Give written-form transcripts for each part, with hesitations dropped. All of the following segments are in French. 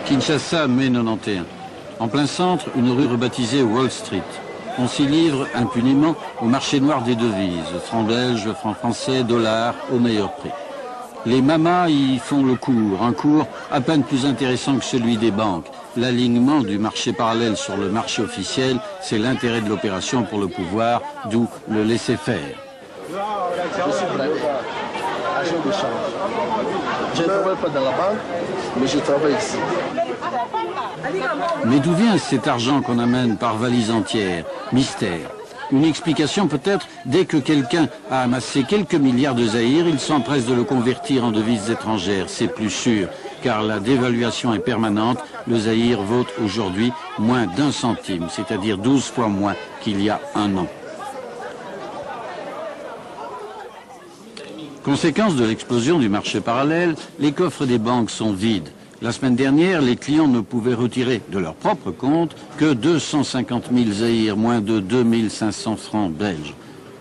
Kinshasa, mai 91. En plein centre, une rue rebaptisée Wall Street. On s'y livre impunément au marché noir des devises, francs belges, francs français, dollars, au meilleur prix. Les mamas y font le cours, un cours à peine plus intéressant que celui des banques. L'alignement du marché parallèle sur le marché officiel, c'est l'intérêt de l'opération pour le pouvoir, d'où le laisser-faire. Je suis agent de change. Je ne travaille pas dans la banque, mais je travaille ici. Mais d'où vient cet argent qu'on amène par valise entière? Mystère. Une explication peut-être, dès que quelqu'un a amassé quelques milliards de zaïrs, il s'empresse de le convertir en devises étrangères. C'est plus sûr, car la dévaluation est permanente. Le zaïr vaut aujourd'hui moins d'1 centime, c'est-à-dire 12 fois moins qu'il y a un an. Conséquence de l'explosion du marché parallèle, les coffres des banques sont vides. La semaine dernière, les clients ne pouvaient retirer de leur propre compte que 250 000 zaïrs, moins de 2500 francs belges.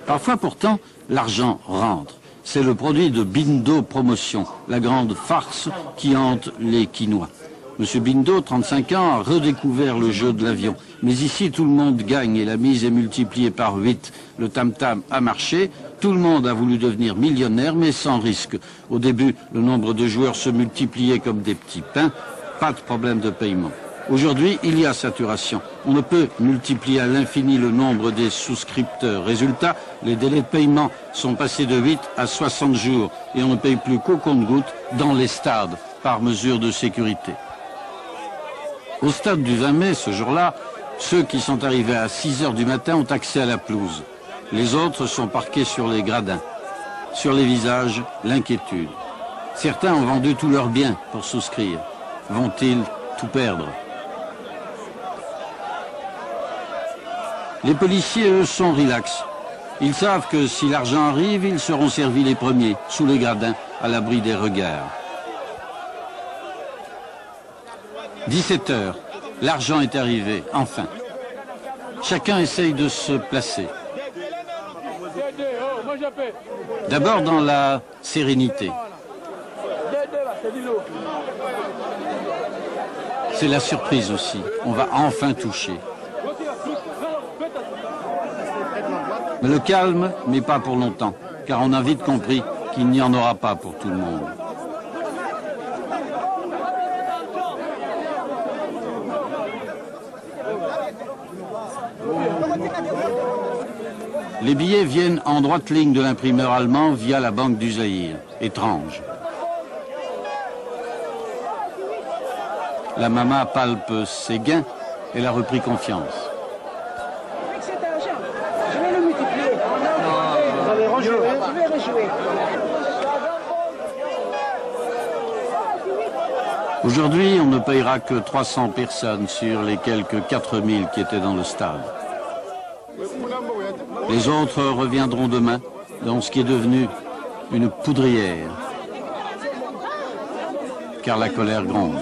Parfois pourtant, l'argent rentre. C'est le produit de Bindo Promotion, la grande farce qui hante les Quinois. Monsieur Bindo, 35 ans, a redécouvert le jeu de l'avion. Mais ici, tout le monde gagne et la mise est multipliée par 8. Le tam-tam a marché. Tout le monde a voulu devenir millionnaire, mais sans risque. Au début, le nombre de joueurs se multipliait comme des petits pains. Pas de problème de paiement. Aujourd'hui, il y a saturation. On ne peut multiplier à l'infini le nombre des souscripteurs. Résultat, les délais de paiement sont passés de 8 à 60 jours et on ne paye plus qu'au compte-gouttes dans les stades, par mesure de sécurité. Au stade du 20 mai, ce jour-là, ceux qui sont arrivés à 6 heures du matin ont accès à la pelouse. Les autres sont parqués sur les gradins. Sur les visages, l'inquiétude. Certains ont vendu tous leurs biens pour souscrire. Vont-ils tout perdre? Les policiers, eux, sont relax. Ils savent que si l'argent arrive, ils seront servis les premiers, sous les gradins, à l'abri des regards. 17 heures, l'argent est arrivé, enfin. Chacun essaye de se placer. D'abord dans la sérénité. C'est la surprise aussi. On va enfin toucher. Mais le calme, mais pas pour longtemps, car on a vite compris qu'il n'y en aura pas pour tout le monde. Les billets viennent en droite ligne de l'imprimeur allemand via la Banque du Zaïre. Étrange. La maman palpe ses gains. Elle a repris confiance. Avec cet argent, je vais le multiplier. Vous allez rejouer. Je vais rejouer. Aujourd'hui, on ne payera que 300 personnes sur les quelques 4000 qui étaient dans le stade. Les autres reviendront demain dans ce qui est devenu une poudrière, car la colère gronde.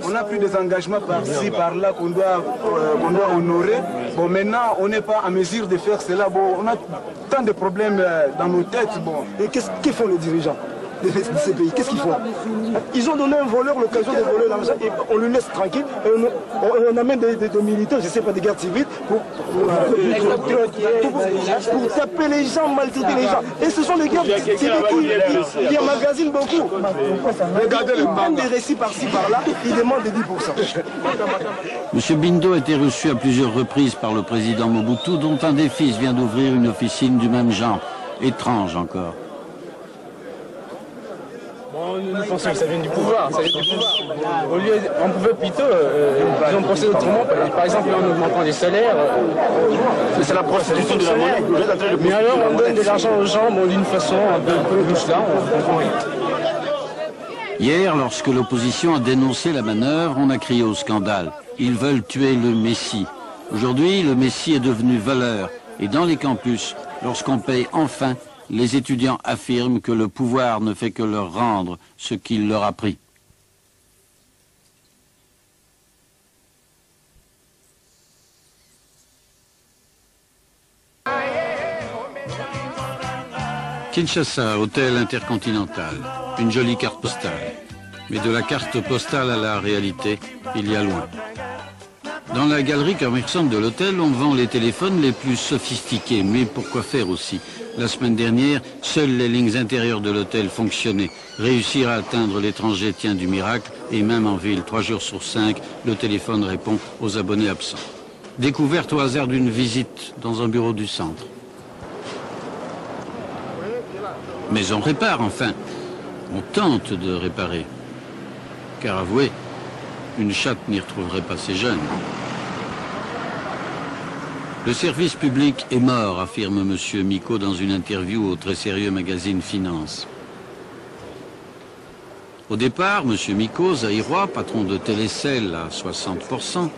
On a pris des engagements par-ci, par-là qu'on doit honorer. Bon, maintenant, on n'est pas en mesure de faire cela. Bon, on a tant de problèmes dans nos têtes. Bon. Et qu'est-ce qu'ils font les dirigeants de ces pays? Qu'est-ce qu'ils font? Ils ont donné un voleur l'occasion de voler l'argent et on le laisse tranquille. Et on amène des militaires, je ne sais pas, des gardes civiles pour taper les gens, maltraiter les gens. Et ce sont les gardes civiles qui emmagasinent beaucoup. Regardez le même des récits par-ci, par-là, ils demandent des 10%. M. Bindo a été reçu à plusieurs reprises par le président Mobutu, dont un des fils vient d'ouvrir une officine du même genre. Étrange encore. Nous pensons que ça vient du pouvoir. Au lieu, on pouvait plutôt, ils ont pensé autrement. Par exemple, en augmentant les salaires, c'est la prostitution de la monnaie. Mais alors, on donne de l'argent aux gens d'une façon un peu douce là. Hier, lorsque l'opposition a dénoncé la manœuvre, on a crié au scandale. Ils veulent tuer le Messie. Aujourd'hui, le Messie est devenu valeur. Et dans les campus, lorsqu'on paye enfin, les étudiants affirment que le pouvoir ne fait que leur rendre ce qu'il leur a pris. Kinshasa, hôtel intercontinental. Une jolie carte postale. Mais de la carte postale à la réalité, il y a loin. Dans la galerie commerçante de l'hôtel, on vend les téléphones les plus sophistiqués. Mais pourquoi faire aussi? La semaine dernière, seules les lignes intérieures de l'hôtel fonctionnaient. Réussir à atteindre l'étranger tient du miracle. Et même en ville, 3 jours sur 5, le téléphone répond aux abonnés absents. Découverte au hasard d'une visite dans un bureau du centre. Mais on répare, enfin. On tente de réparer. Car avouez, une chatte n'y retrouverait pas ses jeunes. Le service public est mort, affirme M. Miko dans une interview au très sérieux magazine Finance. Au départ, M. Miko, zaïrois, patron de Télécel à 60%,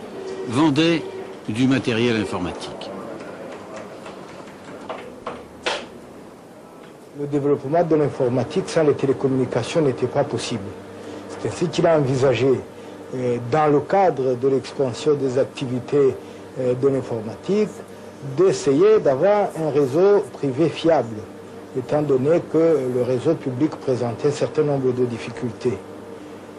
vendait du matériel informatique. Le développement de l'informatique sans les télécommunications n'était pas possible. C'est ainsi qu'il a envisagé, dans le cadre de l'expansion des activités de l'informatique, d'essayer d'avoir un réseau privé fiable, étant donné que le réseau public présentait un certain nombre de difficultés.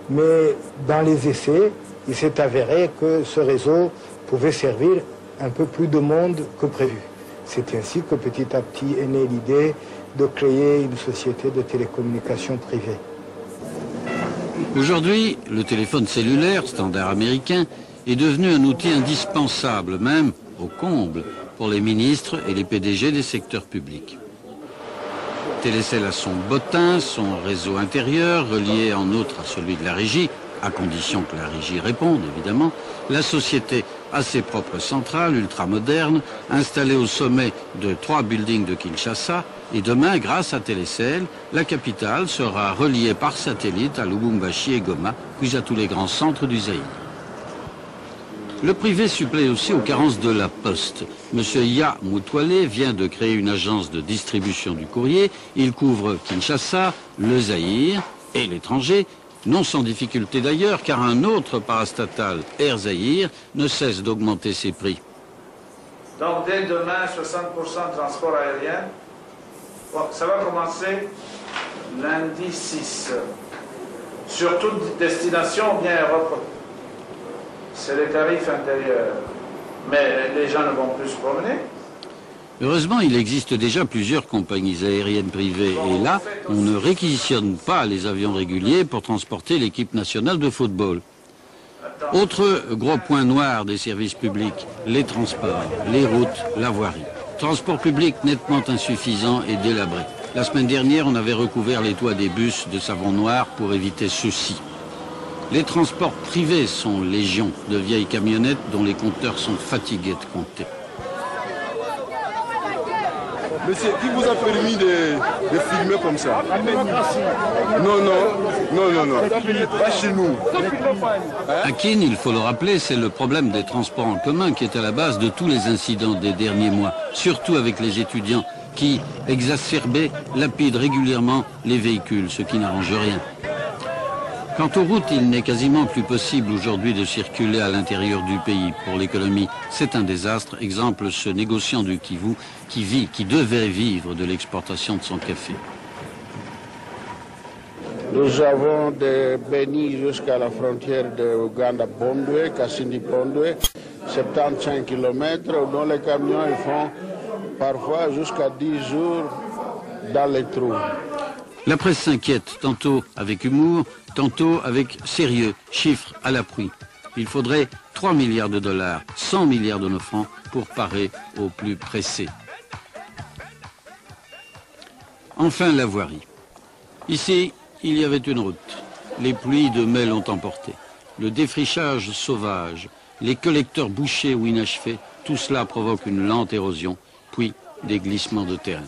Mais dans les essais, il s'est avéré que ce réseau pouvait servir un peu plus de monde que prévu. C'est ainsi que petit à petit est née l'idée de créer une société de télécommunications privée. Aujourd'hui, le téléphone cellulaire, standard américain, est devenu un outil indispensable, même au comble, pour les ministres et les PDG des secteurs publics. Télécel a son bottin, son réseau intérieur, relié en outre à celui de la régie, à condition que la régie réponde, évidemment. La société a ses propres centrales ultramodernes, installées au sommet de 3 buildings de Kinshasa, et demain, grâce à Télécel, la capitale sera reliée par satellite à Lubumbashi et Goma, puis à tous les grands centres du Zaïre. Le privé supplée aussi aux carences de la Poste. M. Ya Moutoualé vient de créer une agence de distribution du courrier. Il couvre Kinshasa, le Zaïre et l'étranger, non sans difficulté d'ailleurs, car un autre parastatal, Air Zaïre, ne cesse d'augmenter ses prix. Donc dès demain, 60% de transport aérien. Bon, ça va commencer lundi 6. Sur toute destination, bien Europe. C'est les tarifs intérieurs. Mais les gens ne vont plus se promener. Heureusement, il existe déjà plusieurs compagnies aériennes privées. Et là, on ne réquisitionne pas les avions réguliers pour transporter l'équipe nationale de football. Autre gros point noir des services publics, les transports, les routes, la voirie. Transport public nettement insuffisant et délabré. La semaine dernière, on avait recouvert les toits des bus de savon noir pour éviter ceci. Les transports privés sont légion de vieilles camionnettes dont les compteurs sont fatigués de compter. Monsieur, qui vous a permis de filmer comme ça? Non. Pas chez nous. À Kin, il faut le rappeler, c'est le problème des transports en commun qui est à la base de tous les incidents des derniers mois, surtout avec les étudiants qui exacerbaient, lapident régulièrement les véhicules, ce qui n'arrange rien. Quant aux routes, il n'est quasiment plus possible aujourd'hui de circuler à l'intérieur du pays. Pour l'économie, c'est un désastre. Exemple, ce négociant du Kivu qui devait vivre de l'exportation de son café. Nous avons de Beni jusqu'à la frontière de Ouganda-Bondoué, Kassindi-Bondoué, 75 km, dont les camions ils font parfois jusqu'à 10 jours dans les trous. La presse s'inquiète, tantôt avec humour, tantôt avec sérieux, chiffres à l'appui. Il faudrait 3 milliards de dollars, 100 milliards de nos francs pour parer aux plus pressés. Enfin, la voirie. Ici, il y avait une route. Les pluies de mai l'ont emporté. Le défrichage sauvage, les collecteurs bouchés ou inachevés, tout cela provoque une lente érosion, puis des glissements de terrain.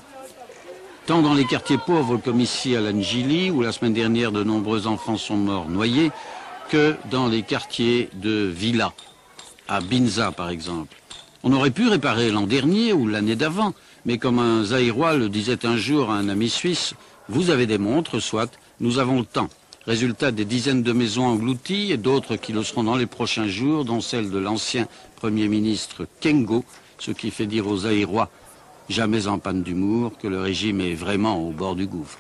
Tant dans les quartiers pauvres comme ici à Lanjili, où la semaine dernière de nombreux enfants sont morts noyés, que dans les quartiers de Villa, à Binza par exemple. On aurait pu réparer l'an dernier ou l'année d'avant, mais comme un Zaïrois le disait un jour à un ami suisse, vous avez des montres, soit, nous avons le temps. Résultat, des dizaines de maisons englouties et d'autres qui le seront dans les prochains jours, dont celle de l'ancien Premier ministre Kengo, ce qui fait dire aux Zaïrois jamais en panne d'humour, que le régime est vraiment au bord du gouffre.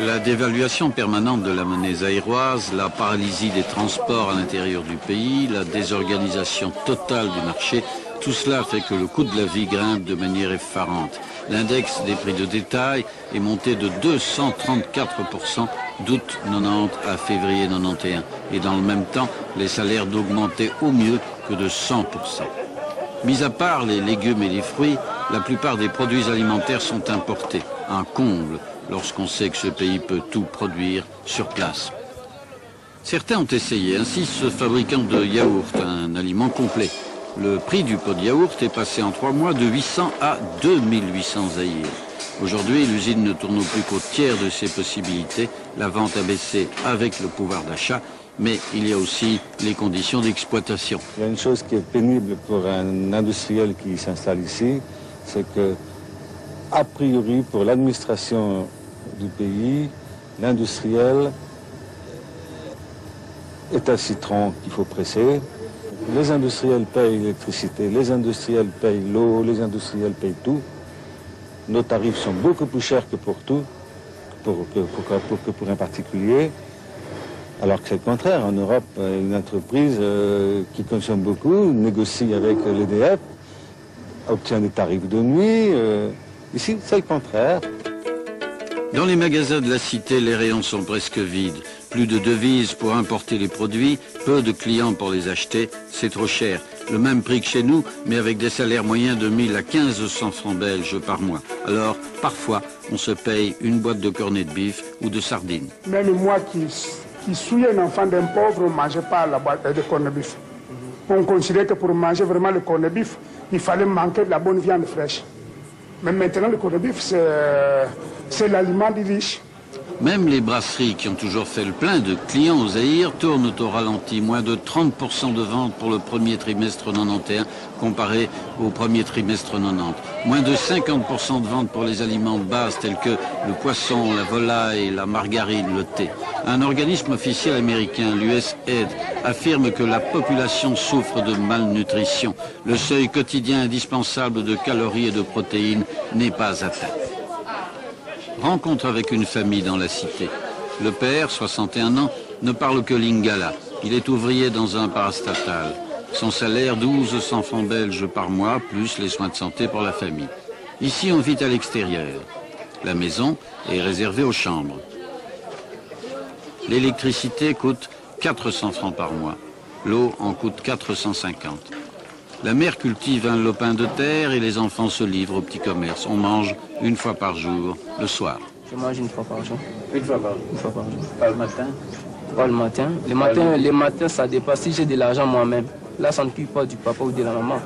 La dévaluation permanente de la monnaie zaïroise, la paralysie des transports à l'intérieur du pays, la désorganisation totale du marché, tout cela fait que le coût de la vie grimpe de manière effarante. L'index des prix de détail est monté de 234% d'août 90 à février 91. Et dans le même temps, les salaires n'augmentaient au mieux que de 100%. Mis à part les légumes et les fruits, la plupart des produits alimentaires sont importés. Un comble lorsqu'on sait que ce pays peut tout produire sur place. Certains ont essayé, ainsi ce fabricant de yaourt, un aliment complet. Le prix du pot de yaourt est passé en 3 mois de 800 à 2800 zaïrs. Aujourd'hui, l'usine ne tourne plus qu'au tiers de ses possibilités. La vente a baissé avec le pouvoir d'achat, mais il y a aussi les conditions d'exploitation. Il y a une chose qui est pénible pour un industriel qui s'installe ici, c'est que, a priori, pour l'administration du pays, l'industriel est un citron qu'il faut presser. Les industriels payent l'électricité, les industriels payent l'eau, les industriels payent tout. Nos tarifs sont beaucoup plus chers que pour tout, que pour un particulier. Alors que c'est le contraire. En Europe, une entreprise qui consomme beaucoup négocie avec l'EDF, obtient des tarifs de nuit. Ici, c'est le contraire. Dans les magasins de la cité, les rayons sont presque vides. Plus de devises pour importer les produits, peu de clients pour les acheter, c'est trop cher. Le même prix que chez nous, mais avec des salaires moyens de 1000 à 1500 francs belges par mois. Alors, parfois, on se paye une boîte de cornets de bif ou de sardines. Même moi qui suis un enfant d'un pauvre, ne mangeais pas la boîte de cornets de bif. On considérait que pour manger vraiment le cornet de bif, il fallait manquer de la bonne viande fraîche. Mais maintenant, le cornet de bif, c'est l'aliment des riches. Même les brasseries qui ont toujours fait le plein de clients au Zaïre tournent au ralenti. Moins de 30% de ventes pour le premier trimestre 91 comparé au premier trimestre 90. Moins de 50% de ventes pour les aliments de base tels que le poisson, la volaille, la margarine, le thé. Un organisme officiel américain, l'USAID, affirme que la population souffre de malnutrition. Le seuil quotidien indispensable de calories et de protéines n'est pas atteint. Rencontre avec une famille dans la cité. Le père, 61 ans, ne parle que lingala. Il est ouvrier dans un parastatal. Son salaire, 1200 francs belges par mois, plus les soins de santé pour la famille. Ici, on vit à l'extérieur. La maison est réservée aux chambres. L'électricité coûte 400 francs par mois. L'eau en coûte 450. La mère cultive un lopin de terre et les enfants se livrent au petit commerce. On mange une fois par jour, le soir. Je mange une fois par jour. Une fois par jour? Une fois par jour. Pas le matin? Pas le matin. Les matins, ça dépasse. Si j'ai de l'argent moi-même, là, ça ne cuit pas du papa ou de la maman.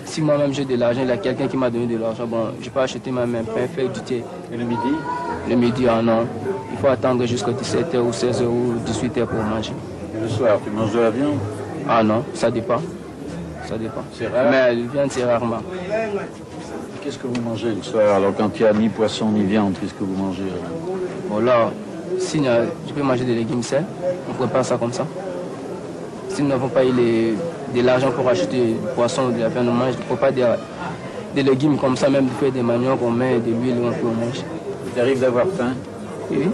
Si moi-même j'ai de l'argent, il y a quelqu'un qui m'a donné de l'argent, bon, je peux acheter ma-même pain, faire du thé. Et le midi? Le midi, ah non. Il faut attendre jusqu'à 17h ou 16h ou 18h pour manger. Et le soir, tu manges de la viande? Ah non, ça dépend. Ça dépend. C'est rare? Mais la viande, c'est rarement. Qu'est-ce que vous mangez le soir? Alors quand il n'y a ni poisson ni viande, qu'est-ce que vous mangez? Bon là, si je peux manger des légumes secs, on prépare ça comme ça. Si nous n'avons pas eu de l'argent pour acheter du poisson ou de la viande, on mange, on prépare des légumes comme ça, même faire des maniocs, on met de l'huile et on peut manger. Il t'arrive d'avoir faim? Oui.